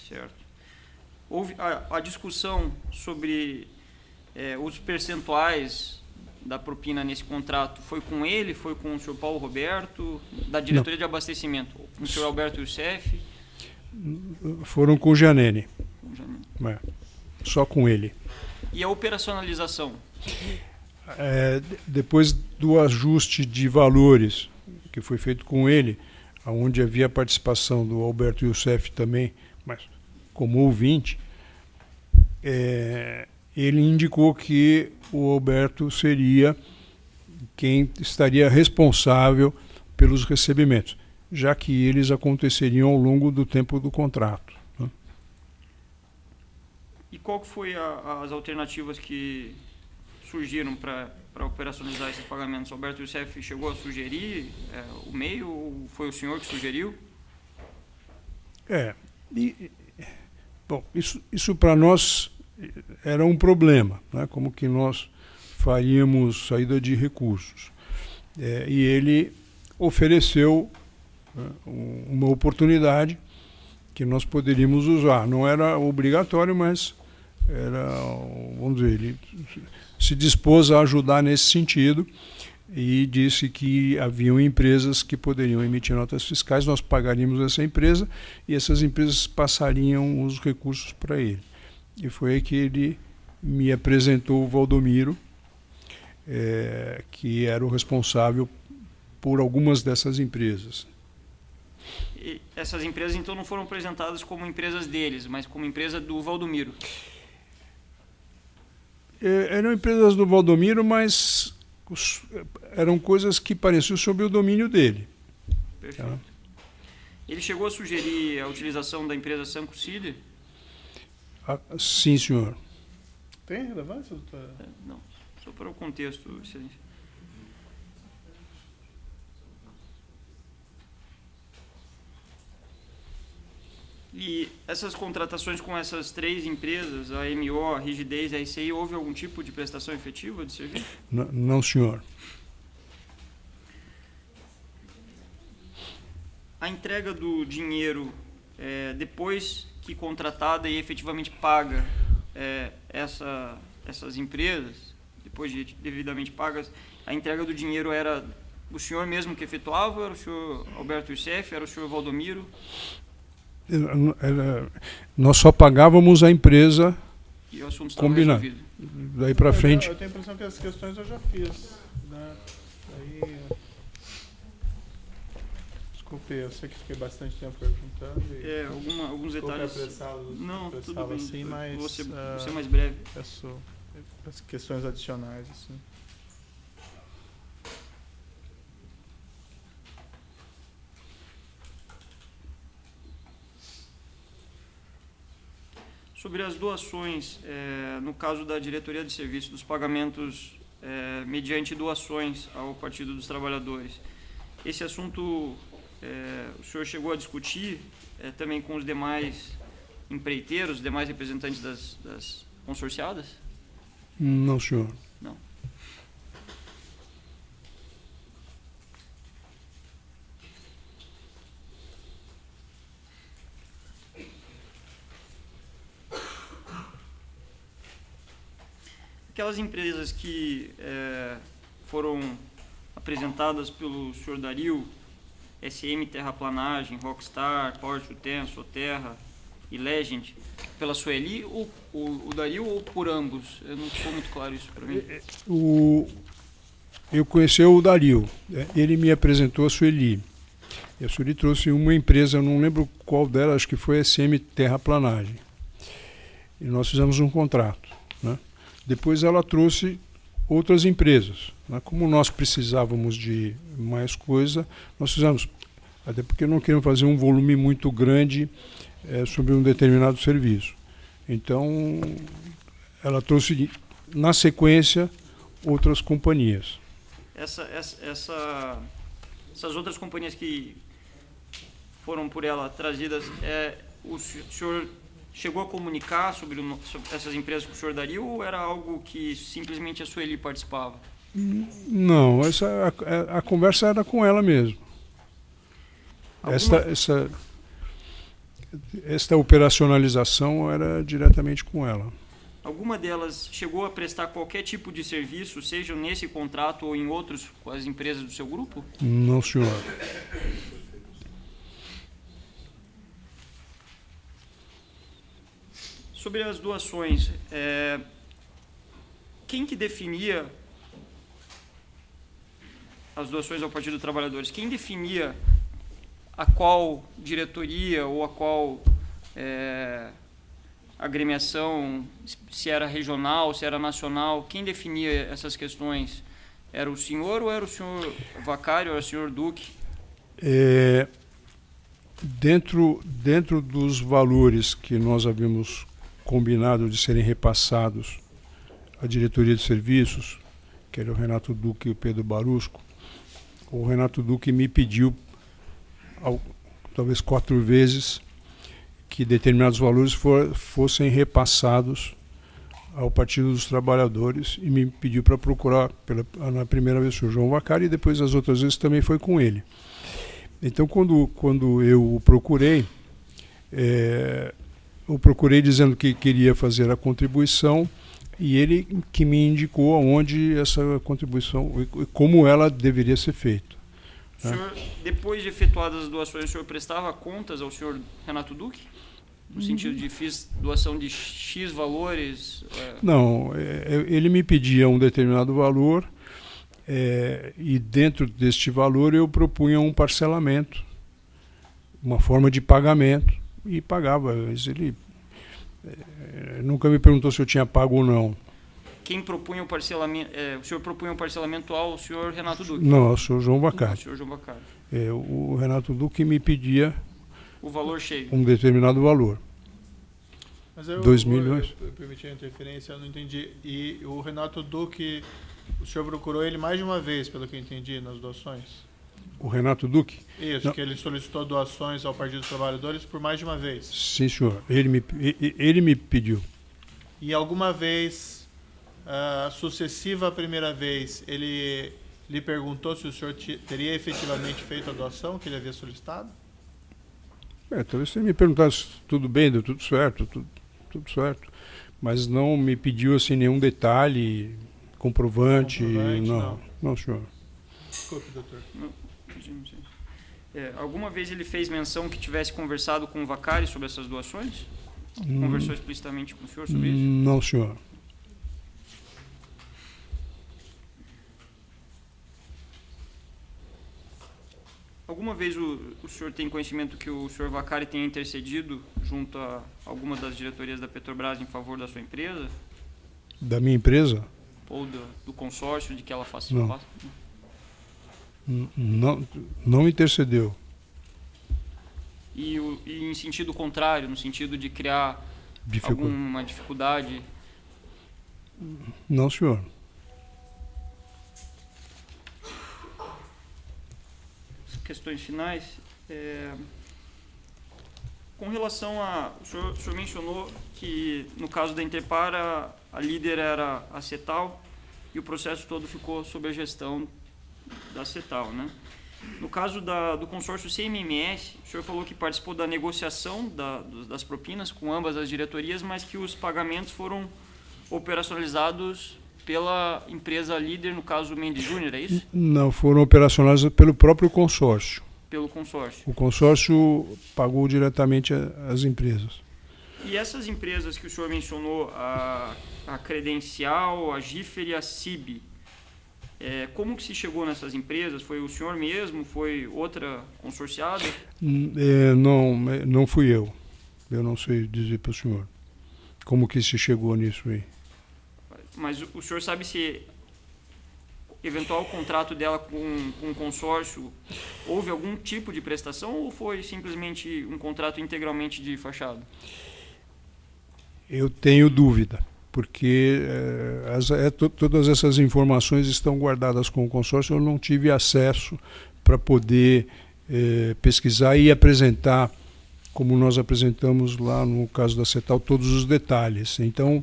Certo. Houve a discussão sobre os percentuais da propina nesse contrato, foi com ele, foi com o senhor Paulo Roberto, da diretoria de abastecimento, com o senhor Alberto Youssef? Foram com o Giannini. Com o Giannini. Só com ele. E a operacionalização? Depois do ajuste de valores que foi feito com ele, onde havia a participação do Alberto Youssef também, mas como ouvinte, ele indicou que o Alberto seria quem estaria responsável pelos recebimentos, já que eles aconteceriam ao longo do tempo do contrato. Né? E qual que foi as alternativas que surgiram para operacionalizar esses pagamentos? O Alberto Youssef chegou a sugerir o meio, ou foi o senhor que sugeriu? Bom, isso para nós era um problema, né? Como que nós faríamos saída de recursos. E ele ofereceu, né, uma oportunidade que nós poderíamos usar. Não era obrigatório, mas era, vamos dizer, ele se dispôs a ajudar nesse sentido e disse que haviam empresas que poderiam emitir notas fiscais, nós pagaríamos essa empresa e essas empresas passariam os recursos para ele. E foi aí que ele me apresentou o Valdomiro, que era o responsável por algumas dessas empresas. E essas empresas, então, não foram apresentadas como empresas deles, mas como empresa do Valdomiro? Eram empresas do Valdomiro, mas eram coisas que pareciam sob o domínio dele. Perfeito. Tá? Ele chegou a sugerir a utilização da empresa Sanco Cider? Sim, senhor. Tem relevância, doutora? Não, só para o contexto, excelência. E essas contratações com essas três empresas, a MO, a Rigidez e a ICI, houve algum tipo de prestação efetiva de serviço? Não, senhor. A entrega do dinheiro depois que contratada e efetivamente paga essas empresas, depois de devidamente pagas, a entrega do dinheiro era o senhor mesmo que efetuava, era o senhor Alberto Youssef, era o senhor Valdomiro? Nós só pagávamos a empresa e o assunto estava combinado. resolvido. Daí para frente. Eu tenho a impressão que as questões eu já fiz. Né? Desculpe, eu sei que fiquei bastante tempo perguntando. Alguns detalhes. Não, tudo bem. Assim, mas vou ser mais breve. Peço as questões adicionais. Assim. Sobre as doações, no caso da diretoria de serviço, dos pagamentos mediante doações ao Partido dos Trabalhadores, esse assunto o senhor chegou a discutir também com os demais empreiteiros, os demais representantes das consorciadas? Não, senhor. Não. Aquelas empresas que foram apresentadas pelo senhor Dario, SM Terraplanagem, Rockstar, Power to Ten, Soterra e Legend, pela Sueli, ou o Dario ou por ambos? Não ficou muito claro isso para mim. Eu conheci o Dario, ele me apresentou a Sueli. E a Sueli trouxe uma empresa, eu não lembro qual dela, acho que foi a SM Terraplanagem. E nós fizemos um contrato, né? Depois ela trouxe outras empresas. Né? Como nós precisávamos de mais coisa, nós fizemos, até porque não queríamos fazer um volume muito grande sobre um determinado serviço. Então, ela trouxe, na sequência, outras companhias. Essas outras companhias que foram por ela trazidas, o senhor chegou a comunicar sobre essas empresas com o senhor Dario, ou era algo que simplesmente a Sueli participava? Não, a conversa era com ela mesmo. esta operacionalização era diretamente com ela. Alguma delas chegou a prestar qualquer tipo de serviço, seja nesse contrato ou em outros com as empresas do seu grupo? Não, senhor. Sobre as doações, quem que definia as doações ao Partido dos Trabalhadores? Quem definia a qual diretoria ou a qual agremiação, se era regional, se era nacional? Quem definia essas questões? Era o senhor ou era o senhor Vaccari ou era o senhor Duque? Dentro dos valores que nós havíamos combinado de serem repassados à diretoria de serviços, que era o Renato Duque e o Pedro Barusco, o Renato Duque me pediu, talvez 4 vezes, que determinados valores fossem repassados ao Partido dos Trabalhadores e me pediu para procurar, na primeira vez, o senhor João Vaccari, e depois as outras vezes também foi com ele. Então, quando eu o procurei, dizendo que queria fazer a contribuição, e ele que me indicou aonde essa contribuição, e como ela deveria ser feita. O senhor, depois de efetuadas as doações, o senhor prestava contas ao senhor Renato Duque? No sentido de fiz doação de X valores? Não, ele me pedia um determinado valor, e dentro deste valor eu propunha um parcelamento, uma forma de pagamento, e pagava. Ele nunca me perguntou se eu tinha pago ou não. Quem propunha o parcelamento? O senhor propunha um parcelamento ao senhor Renato Duque? Não, ao senhor João Vaccari. Ao senhor João Vaccari. O Renato Duque me pedia o valor cheio. Um determinado valor. Mas 2 milhões. Eu permiti a interferência, eu não entendi. E o Renato Duque, o senhor procurou ele mais de uma vez, pelo que eu entendi, nas doações? O Renato Duque? Isso, que ele solicitou doações ao Partido dos Trabalhadores por mais de uma vez. Sim, senhor. Ele me pediu. E alguma vez, sucessiva à primeira vez, ele lhe perguntou se o senhor teria efetivamente feito a doação que ele havia solicitado? Talvez você me perguntasse se tudo bem, deu tudo certo, tudo certo. Mas não me pediu assim nenhum detalhe, comprovante. Não, senhor. Desculpe, doutor. Alguma vez ele fez menção que tivesse conversado com o Vaccari sobre essas doações? Conversou explicitamente com o senhor sobre isso? Não, senhor. Alguma vez o senhor tem conhecimento que o senhor Vaccari tenha intercedido junto a alguma das diretorias da Petrobras em favor da sua empresa? Da minha empresa? Ou do consórcio de que ela faça? Não intercedeu. E em sentido contrário, no sentido de criar alguma dificuldade? Não, senhor. Questões finais. Com relação a... O senhor mencionou que, no caso da Interpar, a líder era a CETAL e o processo todo ficou sob a gestão da CETAL, né? No caso do consórcio CMMS, o senhor falou que participou da negociação das propinas com ambas as diretorias, mas que os pagamentos foram operacionalizados pela empresa líder, no caso Mendes Júnior, é isso? Não, foram operacionalizados pelo próprio consórcio. Pelo consórcio. O consórcio pagou diretamente às empresas. E essas empresas que o senhor mencionou, a Credencial, a Giffer e a CIB, como que se chegou nessas empresas? Foi o senhor mesmo? Foi outra consorciada? Não fui eu. Eu não sei dizer para o senhor como que se chegou nisso aí. Mas o senhor sabe se eventual contrato dela com um consórcio houve algum tipo de prestação ou foi simplesmente um contrato integralmente de fachada? Eu tenho dúvida, porque todas essas informações estão guardadas com o consórcio. Eu não tive acesso para poder pesquisar e apresentar, como nós apresentamos lá no caso da CETAL, todos os detalhes. Então,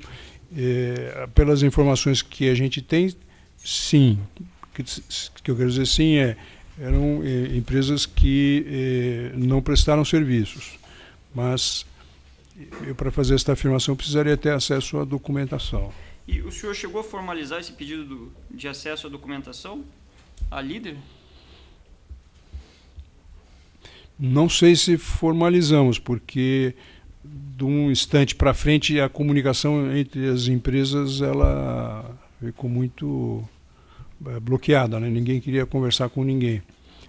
pelas informações que a gente tem, sim. Que eu quero dizer sim eram empresas que não prestaram serviços. Mas eu, para fazer esta afirmação, precisaria ter acesso à documentação. E o senhor chegou a formalizar esse pedido de acesso à documentação à líder? Não sei se formalizamos, porque de um instante para frente a comunicação entre as empresas ela ficou muito bloqueada, né? Ninguém queria conversar com ninguém.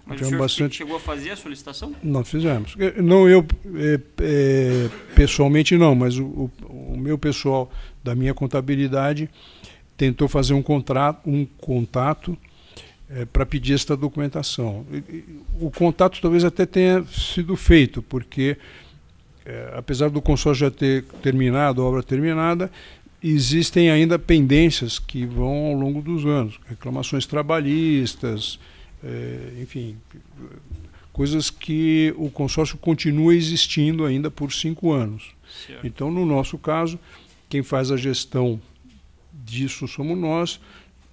Mas o senhor chegou a fazer a solicitação? Não fizemos. Não eu pessoalmente não, mas o meu pessoal da minha contabilidade tentou fazer um contato para pedir esta documentação. O contato talvez até tenha sido feito, porque apesar do consórcio já ter terminado, a obra terminada, existem ainda pendências que vão ao longo dos anos, reclamações trabalhistas, enfim, coisas que o consórcio continua existindo ainda por 5 anos. Certo. Então, no nosso caso, quem faz a gestão disso somos nós.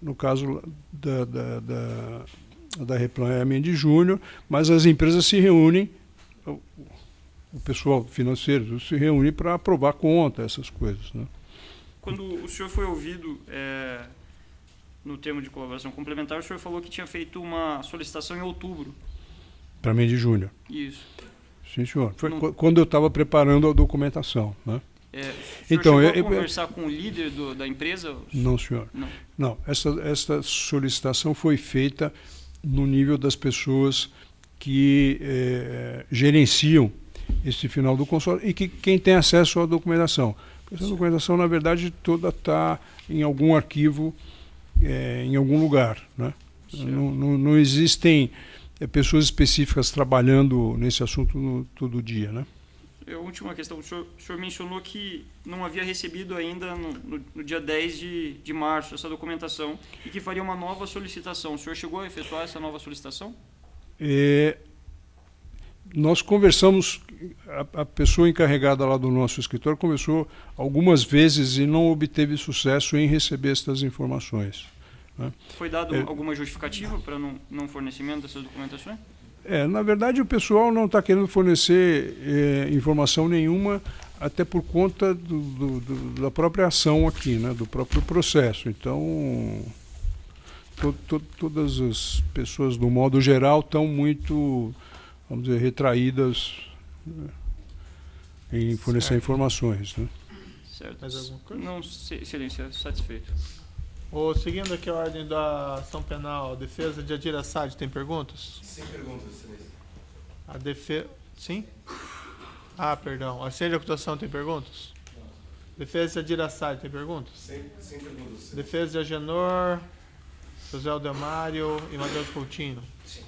No caso da Replan é a Mendes Júnior, mas as empresas se reúnem, o pessoal financeiro se reúne para aprovar a conta, essas coisas, né? Quando o senhor foi ouvido no termo de colaboração complementar, o senhor falou que tinha feito uma solicitação em outubro. Para Mendes Júnior. Isso. Sim, senhor. Foi quando eu estava preparando a documentação, né? O senhor então, chegou a conversar com o líder da empresa? Não, senhor. Não. Essa solicitação foi feita no nível das pessoas que gerenciam esse final do consórcio e que quem tem acesso à documentação. Essa documentação, na verdade, toda está em algum arquivo, em algum lugar, né? Não existem pessoas específicas trabalhando nesse assunto todo dia, né? A última questão, o senhor mencionou que não havia recebido ainda no dia 10 de março essa documentação e que faria uma nova solicitação. O senhor chegou a efetuar essa nova solicitação? Nós conversamos, a pessoa encarregada lá do nosso escritório conversou algumas vezes e não obteve sucesso em receber essas informações, né? Foi dado alguma justificativa para não fornecimento dessas documentações? Na verdade, o pessoal não está querendo fornecer informação nenhuma, até por conta da própria ação aqui, né? Do próprio processo. Então, todas as pessoas, do modo geral, estão muito, vamos dizer, retraídas em fornecer informações, né? Certo. Mais alguma coisa? Não, excelência, satisfeito. Seguindo aqui a ordem da ação penal, defesa de Adir Assad, tem perguntas? Sem perguntas, excelência. A defesa... Sim? Perdão. A ciência de acusação tem perguntas? Não. Defesa de Adir Assad, tem perguntas? Sem perguntas, excelência. Defesa de Agenor, José Aldemário e Matheus Coutinho. Sim.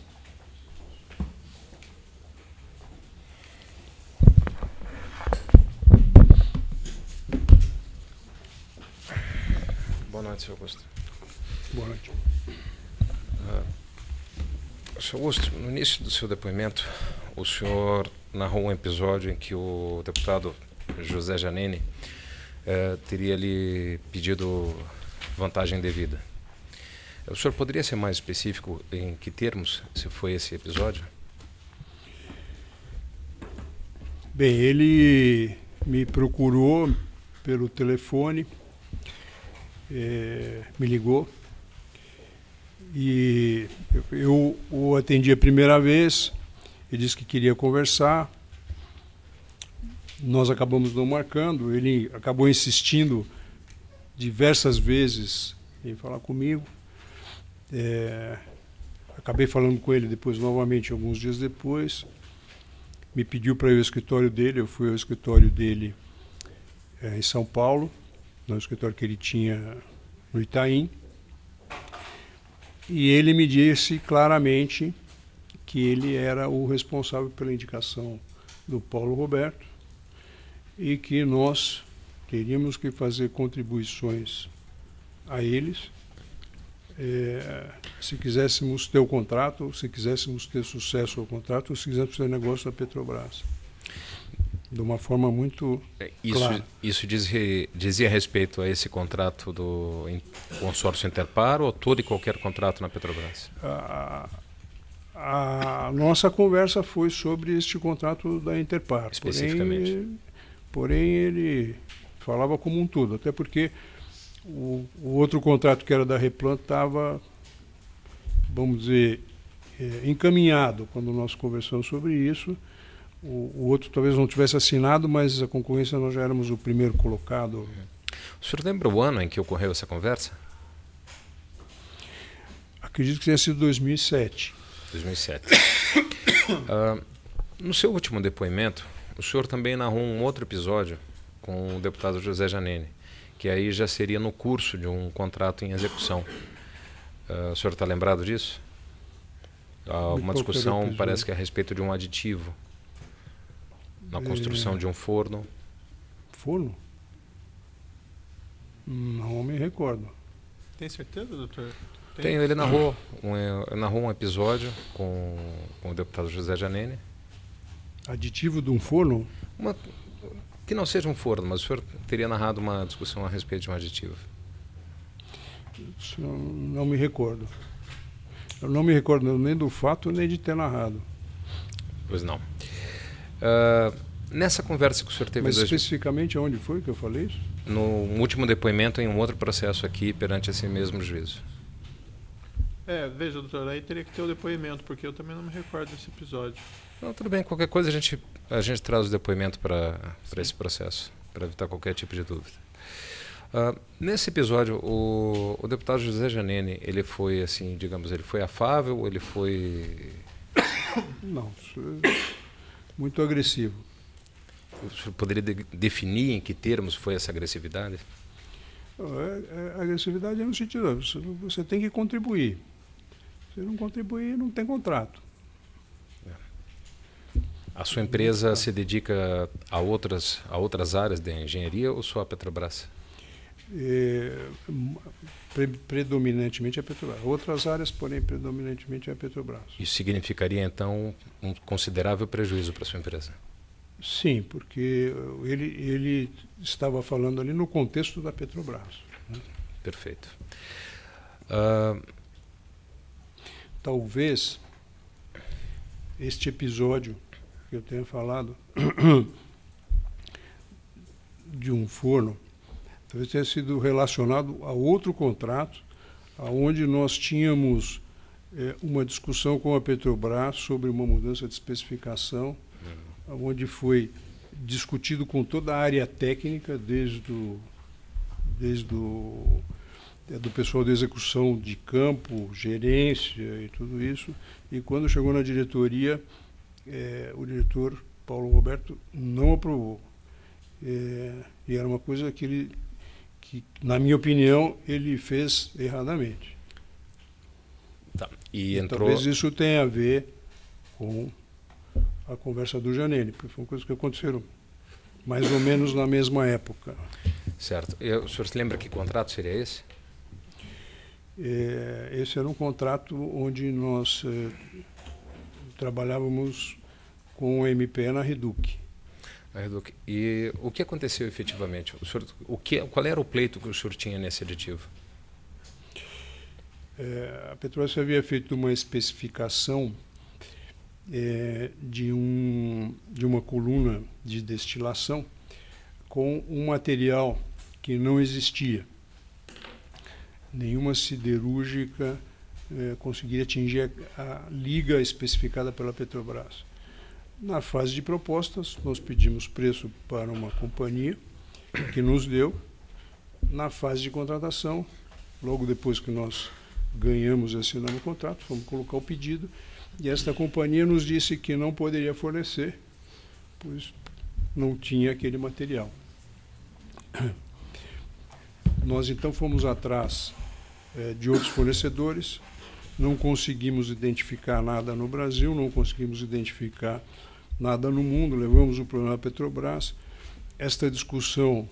Boa noite, senhor Augusto. Boa noite. Senhor Augusto, no início do seu depoimento, o senhor narrou um episódio em que o deputado José Janine teria lhe pedido vantagem devida. O senhor poderia ser mais específico em que termos se foi esse episódio? Bem, ele me procurou pelo telefone, me ligou e eu o atendi a primeira vez. Ele disse que queria conversar, nós acabamos não marcando, ele acabou insistindo diversas vezes em falar comigo. Acabei falando com ele depois novamente, alguns dias depois. Me pediu para ir ao escritório dele, eu fui ao escritório dele em São Paulo, no escritório que ele tinha no Itaim, e ele me disse claramente que ele era o responsável pela indicação do Paulo Roberto e que nós teríamos que fazer contribuições a eles se quiséssemos ter o contrato, se quiséssemos ter sucesso ao contrato, ou se quiséssemos ter negócio da Petrobras. De uma forma muito clara. Isso dizia respeito a esse contrato do consórcio Interpar ou todo e qualquer contrato na Petrobras? A A nossa conversa foi sobre este contrato da Interpar. Especificamente. Porém, ele falava como um todo, até porque o outro contrato, que era da Replan, estava, vamos dizer, encaminhado quando nós conversamos sobre isso. O outro talvez não tivesse assinado, mas a concorrência nós já éramos o primeiro colocado. O senhor lembra o ano em que ocorreu essa conversa? Acredito que tenha sido 2007. 2007. No seu último depoimento, o senhor também narrou um outro episódio com o deputado José Janene, que aí já seria no curso de um contrato em execução. O senhor está lembrado disso? Uma discussão, parece que é a respeito de um aditivo na construção de um forno. Forno? Não me recordo. Tem certeza, doutor? Ele narrou um episódio com o deputado José Janene. Aditivo de um forno? Que não seja um forno, mas o senhor teria narrado uma discussão a respeito de um aditivo. Isso não me recordo. Eu não me recordo nem do fato, nem de ter narrado. Pois não. Nessa conversa que o senhor teve... Mas especificamente onde foi que eu falei isso? No último depoimento em um outro processo aqui perante esse mesmo juízo. Veja, doutor, aí teria que ter o depoimento, porque eu também não me recordo desse episódio. Não, tudo bem, qualquer coisa a gente traz o depoimento para esse processo, para evitar qualquer tipo de dúvida. Nesse episódio, o deputado José Janene, ele foi assim, digamos, ele foi afável, ele foi... Não, muito agressivo. O senhor poderia definir em que termos foi essa agressividade? A agressividade é no sentido, você tem que contribuir. Se não contribuir, não tem contrato. A sua empresa se dedica a outras áreas da engenharia ou só a Petrobras? Predominantemente a Petrobras. Outras áreas, porém, predominantemente a Petrobras. Isso significaria, então, um considerável prejuízo para a sua empresa? Sim, porque ele estava falando ali no contexto da Petrobras. Né? Perfeito. Talvez este episódio que eu tenha falado de um forno, talvez tenha sido relacionado a outro contrato, onde nós tínhamos uma discussão com a Petrobras sobre uma mudança de especificação, onde foi discutido com toda a área técnica, desde do pessoal de execução de campo, gerência e tudo isso, e quando chegou na diretoria, o diretor Paulo Roberto não aprovou. E era uma coisa que, na minha opinião, ele fez erradamente. Tá. E entrou... Talvez isso tenha a ver com a conversa do Janene, porque foi uma coisa que aconteceram mais ou menos na mesma época. Certo. O senhor se lembra que contrato seria esse? Esse era um contrato onde nós trabalhávamos com o MPE na Reduc. E o que aconteceu efetivamente? Qual era o pleito que o senhor tinha nesse aditivo? A Petrobras havia feito uma especificação de uma coluna de destilação com um material que não existia. Nenhuma siderúrgica conseguiria atingir a liga especificada pela Petrobras. Na fase de propostas, nós pedimos preço para uma companhia que nos deu. Na fase de contratação, logo depois que nós ganhamos e assinamos o contrato, fomos colocar o pedido, e esta companhia nos disse que não poderia fornecer, pois não tinha aquele material. Nós então fomos atrás de outros fornecedores, não conseguimos identificar nada no Brasil, não conseguimos identificar nada no mundo, levamos o problema à Petrobras. Esta discussão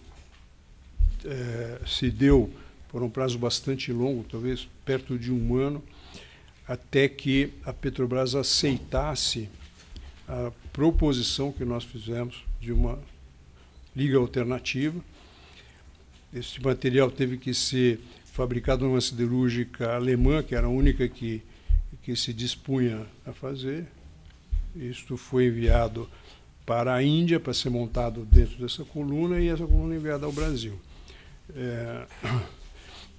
se deu por um prazo bastante longo, talvez perto de um ano, até que a Petrobras aceitasse a proposição que nós fizemos de uma liga alternativa. Esse material teve que ser fabricado numa siderúrgica alemã, que era a única que que se dispunha a fazer. Isto foi enviado para a Índia para ser montado dentro dessa coluna e essa coluna enviada ao Brasil.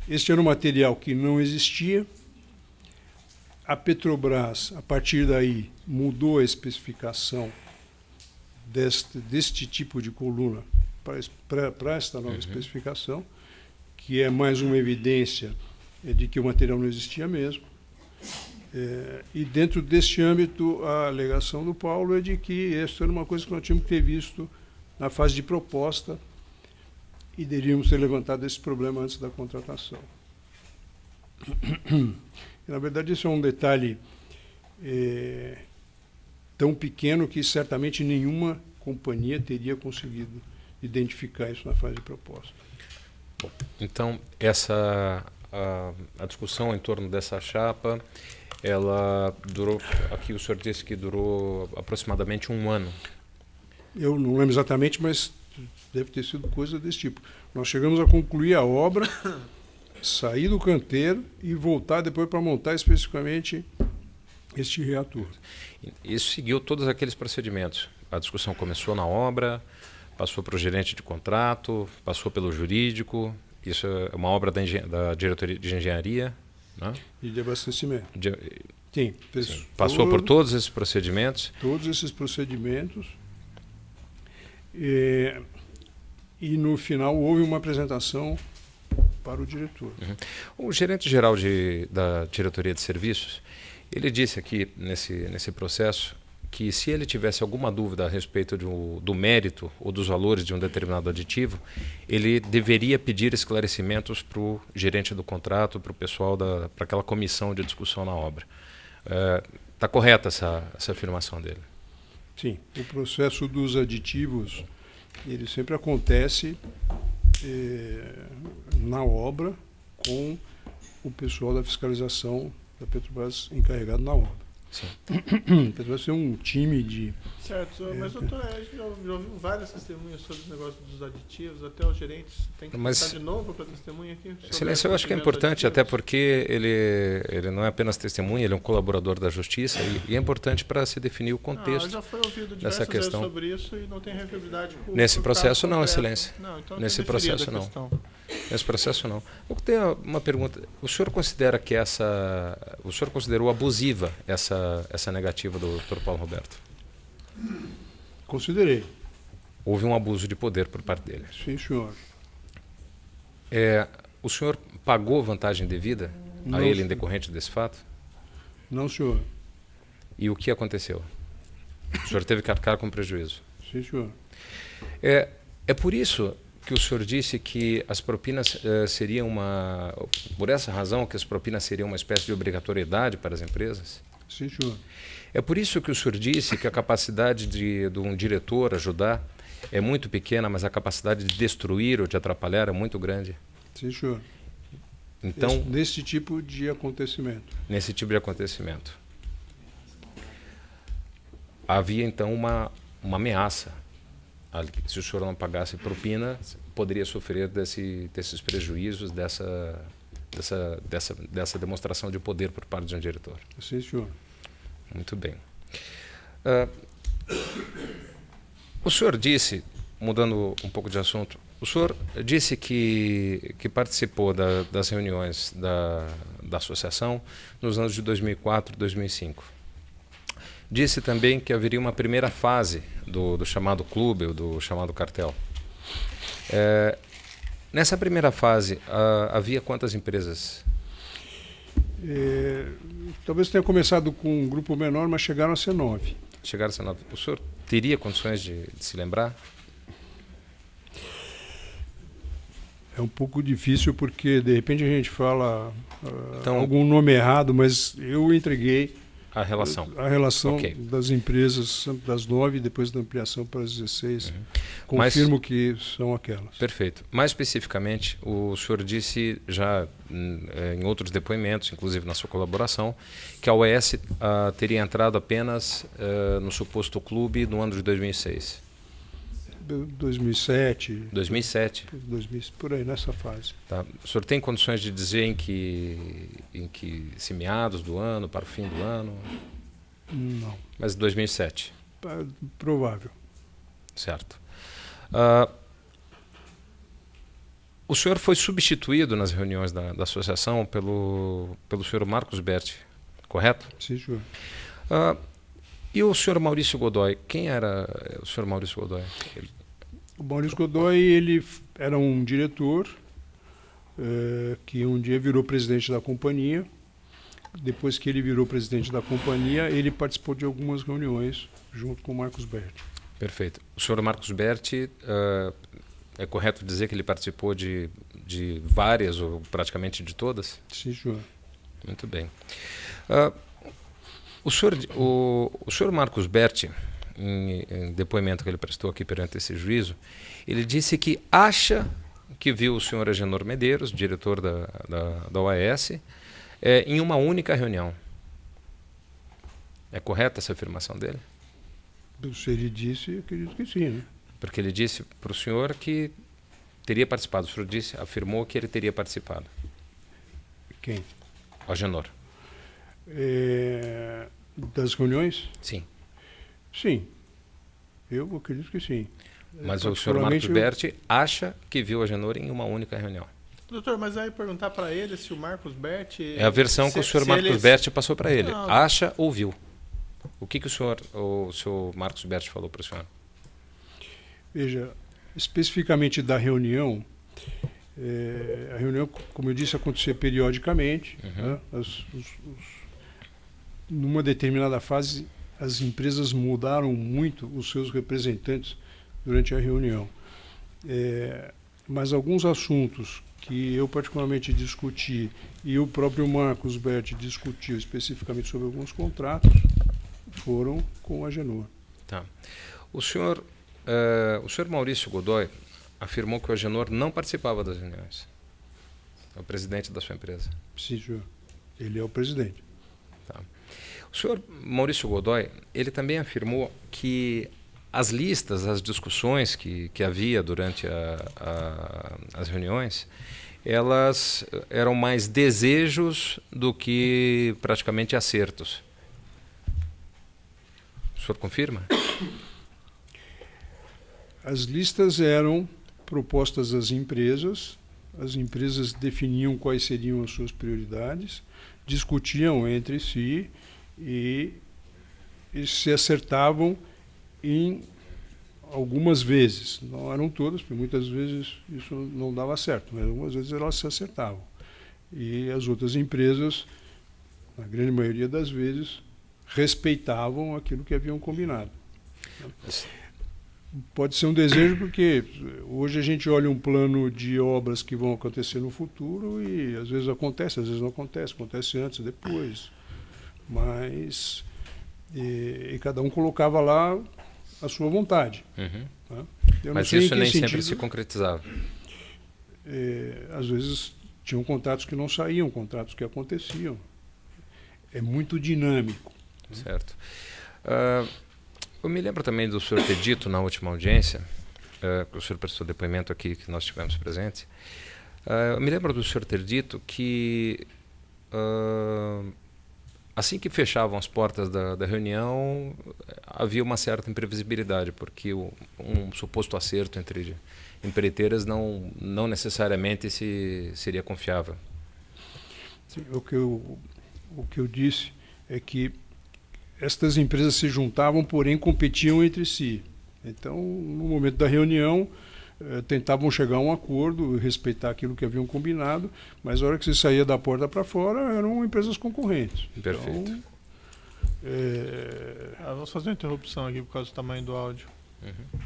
Este era um material que não existia. A Petrobras, a partir daí, mudou a especificação deste tipo de coluna para esta nova especificação, que é mais uma evidência de que o material não existia mesmo. E dentro deste âmbito, a alegação do Paulo é de que isso era uma coisa que nós tínhamos que ter visto na fase de proposta e deveríamos ter levantado esse problema antes da contratação. Na verdade, isso é um detalhe tão pequeno que certamente nenhuma companhia teria conseguido identificar isso na fase de proposta. Bom, então, a discussão em torno dessa chapa, ela durou, aqui o senhor disse que durou aproximadamente 1 ano. Eu não lembro exatamente, mas deve ter sido coisa desse tipo. Nós chegamos a concluir a obra, sair do canteiro e voltar depois para montar especificamente este reator. Isso seguiu todos aqueles procedimentos. A discussão começou na obra, passou para o gerente de contrato, passou pelo jurídico. Isso é uma obra da diretoria de engenharia, né? E de abastecimento. Sim, passou por todos esses procedimentos. Todos esses procedimentos. E no final houve uma apresentação para o diretor. O gerente-geral da diretoria de serviços, ele disse aqui nesse processo que se ele tivesse alguma dúvida a respeito do mérito ou dos valores de um determinado aditivo, ele deveria pedir esclarecimentos para o gerente do contrato, para o pessoal, para aquela comissão de discussão na obra. Está correta essa afirmação dele? Sim, o processo dos aditivos, ele sempre acontece na obra com o pessoal da fiscalização da Petrobras encarregado na obra. Sim. Vai ser um time de... Certo, mas doutor, a gente já ouviu várias testemunhas sobre os negócios dos aditivos, até os gerentes têm que passar de novo para testemunha aqui. Excelência, eu acho que é importante, até porque ele não é apenas testemunha, ele é um colaborador da Justiça e é importante para se definir o contexto já foi ouvido dessa questão. Sobre isso e não tem referidade. Nesse processo não, Excelência. Não, então nesse processo não. Nesse processo não. Eu tenho uma pergunta. O senhor considera que o senhor considerou abusiva essa negativa do Dr. Paulo Roberto? Considerei. Houve um abuso de poder por parte dele? Sim, senhor. O senhor pagou vantagem devida a ele em decorrente desse fato? Não, senhor. E o que aconteceu? O senhor teve que arcar com prejuízo? Sim, senhor. É por isso que o senhor disse que as propinas seriam por essa razão que as propinas seriam uma espécie de obrigatoriedade para as empresas? Sim, senhor. É por isso que o senhor disse que a capacidade de um diretor ajudar é muito pequena, mas a capacidade de destruir ou de atrapalhar é muito grande? Sim, senhor. Então, nesse tipo de acontecimento. Nesse tipo de acontecimento. Havia, então, uma ameaça. Se o senhor não pagasse propina, poderia sofrer desses prejuízos, dessa demonstração de poder por parte de um diretor. Sim, senhor. Muito bem. O senhor disse, mudando um pouco de assunto, o senhor disse que participou das reuniões da associação nos anos de 2004 e 2005. Disse também que haveria uma primeira fase do chamado clube, ou do chamado cartel. Nessa primeira fase, havia quantas empresas? Talvez tenha começado com um grupo menor, mas chegaram a ser 9. Chegaram a ser 9. O senhor teria condições de se lembrar? É um pouco difícil porque, de repente, a gente fala então, algum nome errado, mas eu entreguei a relação okay. Das empresas, das 9, depois da ampliação para as 16. Confirmo que são aquelas. Perfeito. Mais especificamente, o senhor disse já em outros depoimentos, inclusive na sua colaboração, que a OAS teria entrado apenas no suposto clube no ano de 2006. 2007, 2007. 2000, por aí, nessa fase. Tá. O senhor tem condições de dizer em que se meados do ano, para o fim do ano? Não, Mas 2007, provável. certo. O senhor foi substituído nas reuniões da associação pelo senhor Marcos Berti, correto? Sim, senhor. E o senhor Maurício Godoy, quem era o senhor Maurício Godoy? O Maurício Godoy, ele era um diretor que um dia virou presidente da companhia. Depois que ele virou presidente da companhia, ele participou de algumas reuniões junto com o Marcos Berti. Perfeito. O senhor Marcos Berti, é correto dizer que ele participou de várias, ou praticamente de todas? Sim, senhor. Muito bem. O senhor Marcos Berti, em depoimento que ele prestou aqui perante esse juízo, ele disse que acha que viu o senhor Agenor Medeiros, diretor da OAS, em uma única reunião. É correta essa afirmação dele? Se ele disse, acredito que sim, né? Porque ele disse para o senhor que teria participado. O senhor afirmou que ele teria participado. Quem? O Agenor. Das reuniões? Sim. Sim. Eu acredito que sim. Mas o senhor Marcos Berti acha que viu o Agenor em uma única reunião. Doutor, mas aí perguntar para ele se o Marcos Berti... É a versão que o senhor Marcos Berti passou para ele. Não. Acha ou viu? O que o senhor Marcos Berti falou para o senhor? Veja, especificamente da reunião, a reunião, como eu disse, acontecia periodicamente. Uhum. Né? Numa determinada fase, as empresas mudaram muito os seus representantes durante a reunião. Mas alguns assuntos que eu particularmente discuti e o próprio Marcos Berti discutiu especificamente sobre alguns contratos foram com a Agenor. Tá. O senhor Maurício Godoy afirmou que o Agenor não participava das reuniões. É o presidente da sua empresa. Sim, senhor. Ele é o presidente. Tá. O senhor Maurício Godoy, ele também afirmou que as listas, as discussões que havia durante as reuniões, elas eram mais desejos do que praticamente acertos. O senhor confirma? As listas eram propostas às empresas, as empresas definiam quais seriam as suas prioridades, discutiam entre si e se acertavam em algumas vezes. Não eram todas, porque muitas vezes isso não dava certo, mas algumas vezes elas se acertavam. E as outras empresas, na grande maioria das vezes, respeitavam aquilo que haviam combinado. Pode ser um desejo porque hoje a gente olha um plano de obras que vão acontecer no futuro e às vezes acontece, às vezes não acontece, acontece antes, depois. Mas e cada um colocava lá a sua vontade. Uhum. Tá? Mas isso nem sempre se concretizava. Às vezes tinham contratos que não saíam, contratos que aconteciam. É muito dinâmico. Certo. Eu me lembro também do senhor ter dito na última audiência, que o senhor prestou depoimento aqui, que nós tivemos presentes, eu me lembro do senhor ter dito que assim que fechavam as portas da reunião, havia uma certa imprevisibilidade, porque um suposto acerto entre empreiteiras não necessariamente seria confiável. Sim, o que eu disse é que estas empresas se juntavam, porém competiam entre si. Então, no momento da reunião, tentavam chegar a um acordo, respeitar aquilo que haviam combinado, mas a hora que se saía da porta para fora, eram empresas concorrentes. Perfeito. Então, vamos fazer uma interrupção aqui por causa do tamanho do áudio. Uhum.